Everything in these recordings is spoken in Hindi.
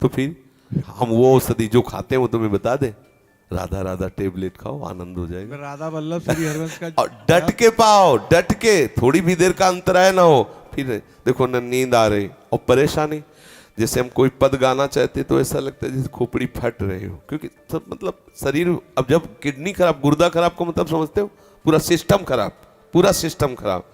तो फिर हम वो औषधि जो खाते हैं वो तुम्हें बता दे, राधा राधा टेबलेट खाओ आनंद हो जाएगा। राधा वल्लभ श्री हरिवंश का और डट के पाओ, डट के, थोड़ी भी देर का अंतराय ना हो। फिर देखो ना नींद आ रही और परेशानी, जैसे हम कोई पद गाना चाहते तो ऐसा लगता है जैसे खोपड़ी फट रही हो, क्योंकि सब मतलब शरीर, अब जब किडनी खराब, गुर्दा खराब को मतलब समझते हो, पूरा सिस्टम खराब, पूरा सिस्टम खराब।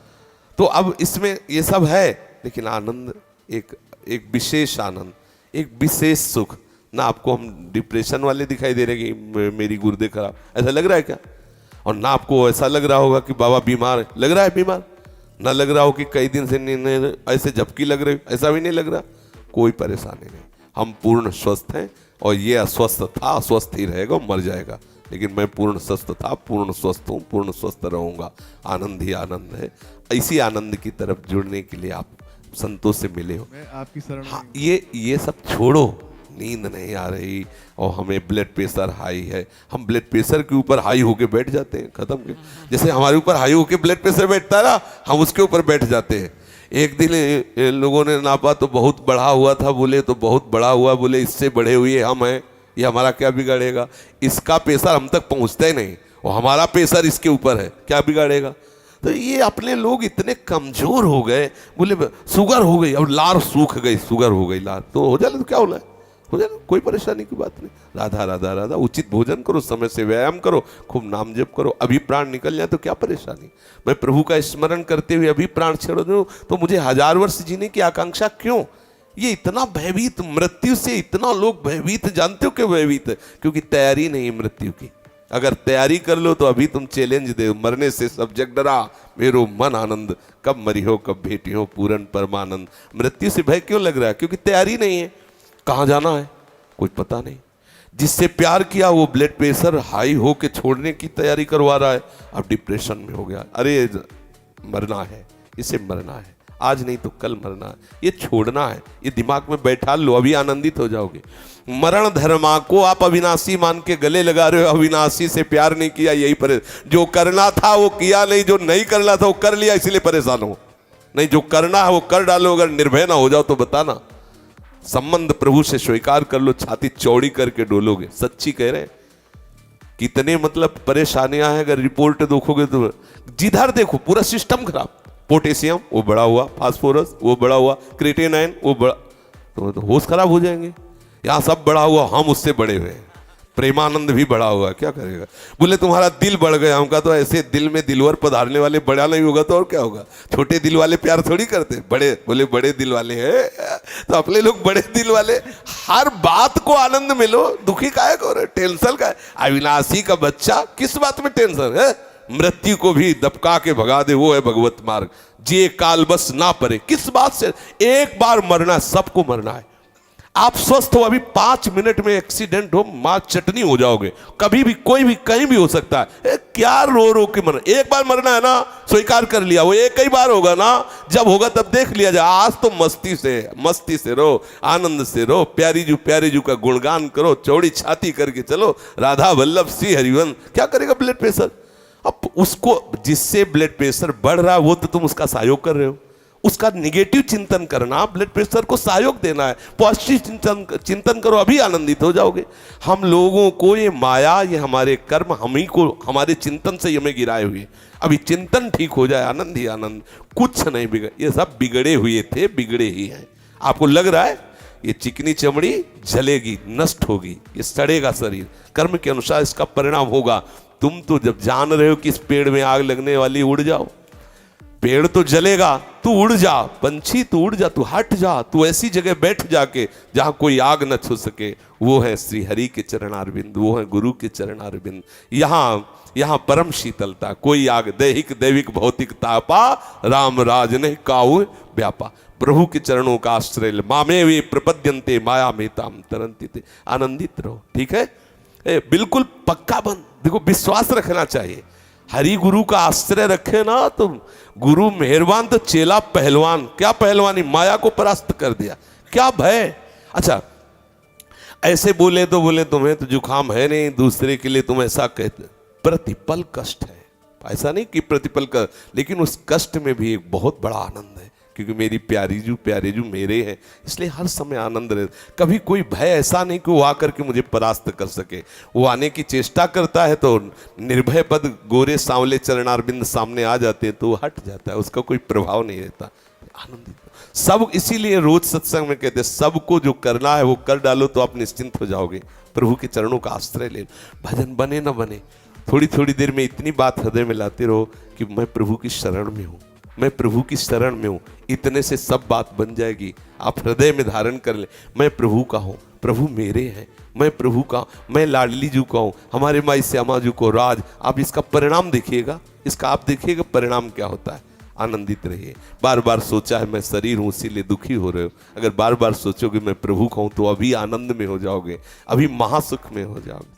तो अब इसमें ये सब है, लेकिन आनंद एक विशेष आनंद, एक विशेष सुख। ना आपको हम डिप्रेशन वाले दिखाई दे रहे कि मेरी गुर्दे खराब, ऐसा लग रहा है क्या? और ना आपको ऐसा लग रहा होगा कि बाबा बीमार है, लग रहा है बीमार? ना लग रहा हो कि कई दिन से ऐसे झपकी लग रही, ऐसा भी नहीं लग रहा। कोई परेशानी नहीं, हम पूर्ण स्वस्थ हैं। और ये अस्वस्थ था, अस्वस्थ ही रहेगा, मर जाएगा। लेकिन मैं पूर्ण स्वस्थ था, पूर्ण स्वस्थ हूँ, पूर्ण स्वस्थ रहूँगा। आनंद ही आनंद है। इसी आनंद की तरफ जुड़ने के लिए आप संतों से मिले हो। मैं आपकी शरण में हाँ, ये सब छोड़ो। नींद नहीं आ रही और हमें ब्लड प्रेशर हाई है, हम ब्लड प्रेशर के ऊपर हाई होके बैठ जाते हैं, खत्म के। जैसे हमारे ऊपर हाई होके ब्लड प्रेशर बैठता है ना, हम उसके ऊपर बैठ जाते हैं। एक दिन लोगों ने नापा तो बहुत बढ़ा हुआ था, बोले तो बहुत बड़ा हुआ, बोले इससे बढ़े हुए हम हैं, ये हमारा क्या बिगाड़ेगा? इसका प्रेशर हम तक पहुंचता ही नहीं और हमारा प्रेशर इसके ऊपर है, क्या बिगाड़ेगा? तो ये अपने लोग इतने कमजोर हो गए, बोले शुगर हो गई, अब लार सूख गई, शुगर हो गई लार, तो हो जाए तो क्या होना है, हो जाए, कोई परेशानी की बात नहीं। राधा राधा राधा, उचित भोजन करो, समय से व्यायाम करो, खूब नाम जप करो, अभी प्राण निकल जाए तो क्या परेशानी? मैं प्रभु का स्मरण करते हुए अभी प्राण छोड़ दूं तो मुझे 1000 वर्ष जीने की आकांक्षा क्यों? ये इतना भयभीत, मृत्यु से इतना लोग भयभीत, जानते हो क्यों भयभीत? क्योंकि तैयारी नहीं मृत्यु की। अगर तैयारी कर लो तो अभी तुम चैलेंज दे, मरने से सब जग डरा, मेरो मन आनंद, कब मरी हो कब भेटी हो पूरन परमानंद। मृत्यु से भय क्यों लग रहा है? क्योंकि तैयारी नहीं है। कहाँ जाना है कुछ पता नहीं। जिससे प्यार किया वो ब्लड प्रेशर हाई हो के छोड़ने की तैयारी करवा रहा है, अब डिप्रेशन में हो गया। अरे मरना है, इसे मरना है, आज नहीं तो कल मरना है, ये छोड़ना है, ये दिमाग में बैठा लो, अभी आनंदित हो जाओगे। मरण धर्मा को आप अविनाशी मान के गले लगा रहे हो, अविनाशी से प्यार नहीं किया, यही परेशान। जो करना था वो किया नहीं, जो नहीं करना था वो कर लिया, इसलिए परेशान हो। नहीं, जो करना है वो कर डालो। अगर निर्भय ना हो जाओ तो बताना, संबंध प्रभु से स्वीकार कर लो, छाती चौड़ी करके डोलोगे। सच्ची कह रहे हैं। कितने मतलब परेशानियां हैं, अगर रिपोर्ट देखोगे तो जिधर देखो पूरा सिस्टम खराब। पोटेशियम वो बढ़ा हुआ, फास्फोरस वो बढ़ा हुआ, क्रिएटिनिन वो बढ़ा, तो होश खराब हो जाएंगे। यहाँ सब बढ़ा हुआ, हम उससे बड़े हुए हैं। प्रेमानंद भी बढ़ा हुआ, क्या करेगा? बोले तुम्हारा दिल बढ़ गया। हमका तो ऐसे दिल में दिलवर पधारने वाले बड़ा नहीं होगा तो और क्या होगा? छोटे दिल वाले प्यार थोड़ी करते, बड़े, बोले बड़े दिल वाले हैं तो अपने लोग बड़े दिल वाले। हर बात को आनंद में लो, दुखी काहे को, टेंशन का है? अविनाशी का बच्चा, किस बात में टेंशन है? मृत्यु को भी दबका के भगा दे, वो है भगवत मार्ग। जे काल बस ना परे, किस बात से? एक बार मरना, सबको मरना है। आप स्वस्थ हो, अभी 5 मिनट में एक्सीडेंट हो, मां चटनी हो जाओगे। कभी भी, कोई भी, कहीं भी हो सकता है। क्या रो रो के मरना? एक बार मरना है ना, स्वीकार कर लिया, वो एक ही बार होगा ना, जब होगा तब देख लिया जाए। आज तो मस्ती से रो, आनंद से रो, प्यारी जू का गुणगान करो, चौड़ी छाती करके चलो, राधा वल्लभ श्री हरिवंश। क्या करेगा ब्लड प्रेशर? अब उसको, जिससे ब्लड प्रेशर बढ़ रहा है वो तो तुम उसका सहयोग कर रहे हो। उसका निगेटिव चिंतन करना, ब्लड प्रेशर को सहयोग देना है। पॉजिटिव चिंतन करो, अभी आनंदित हो जाओगे। हम लोगों को ये माया, ये हमारे कर्म, हम ही को, हमारे चिंतन से हमें गिराए हुए। अभी चिंतन ठीक हो जाए, आनंद ही आनंद। कुछ नहीं बिगड़, ये सब बिगड़े हुए थे, बिगड़े ही हैं। आपको लग रहा है ये चिकनी चमड़ी जलेगी, नष्ट होगी, ये सड़ेगा शरीर, कर्म के अनुसार इसका परिणाम होगा। तुम तो जब जान रहे हो कि इस पेड़ में आग लगने वाली, उड़ जाओ। पेड़ तो जलेगा, तू उड़ जा, पंछी तू उड़ जा, तू हट जा, तू ऐसी जगह बैठ जाके जहां कोई आग न छू सके। वो है श्री हरि के चरणारविंद, वो है गुरु के चरणारविंद। यहाँ परम शीतलता, कोई आग दैहिक दैविक भौतिक तापा, राम राज ने काऊ व्यापा। प्रभु के चरणों का आश्रय, मामे वे प्रपद्यन्ते माया मेताम तरन्ति ते। आनंदित रहो, ठीक है? बिल्कुल पक्का बन, देखो विश्वास रखना चाहिए। हरि गुरु का आश्रय रखे ना तो गुरु मेहरबान तो चेला पहलवान। क्या पहलवानी? माया को परास्त कर दिया, क्या भय। अच्छा, ऐसे बोले तो बोले तुम्हें तो जुकाम है नहीं, दूसरे के लिए तुम ऐसा कहते। प्रतिपल कष्ट है, ऐसा नहीं कि प्रतिपल का, लेकिन उस कष्ट में भी एक बहुत बड़ा आनंद है। क्योंकि मेरी प्यारी जू प्यारे जू मेरे हैं, इसलिए हर समय आनंद रहे। कभी कोई भय ऐसा नहीं कि वो आकर के मुझे परास्त कर सके। वो आने की चेष्टा करता है तो निर्भय पद गोरे सांवले चरणारविंद सामने आ जाते हैं तो वो हट जाता है, उसका कोई प्रभाव नहीं रहता। आनंदित सब, इसीलिए रोज सत्संग में कहते हैं सबको जो करना है वो कर डालो तो आप निश्चिंत हो जाओगे। प्रभु के चरणों का आश्रय ले, भजन बने ना बने, थोड़ी थोड़ी देर में इतनी बात हृदय में लाते रहो कि मैं प्रभु की शरण में हूँ, मैं प्रभु की शरण में हूँ। इतने से सब बात बन जाएगी। आप हृदय में धारण कर ले, मैं प्रभु का हूँ, प्रभु मेरे हैं, मैं प्रभु का, मैं लाडली जू का हूँ, हमारे माई श्यामा जू को राज। आप इसका परिणाम देखिएगा, इसका आप देखिएगा परिणाम क्या होता है। आनंदित रहिए। बार बार सोचा है मैं शरीर हूँ इसीलिए दुखी हो रहे हो, अगर बार बार सोचोगे मैं प्रभु का हूँ तो अभी आनंद में हो जाओगे, अभी महासुख में हो जाओगे।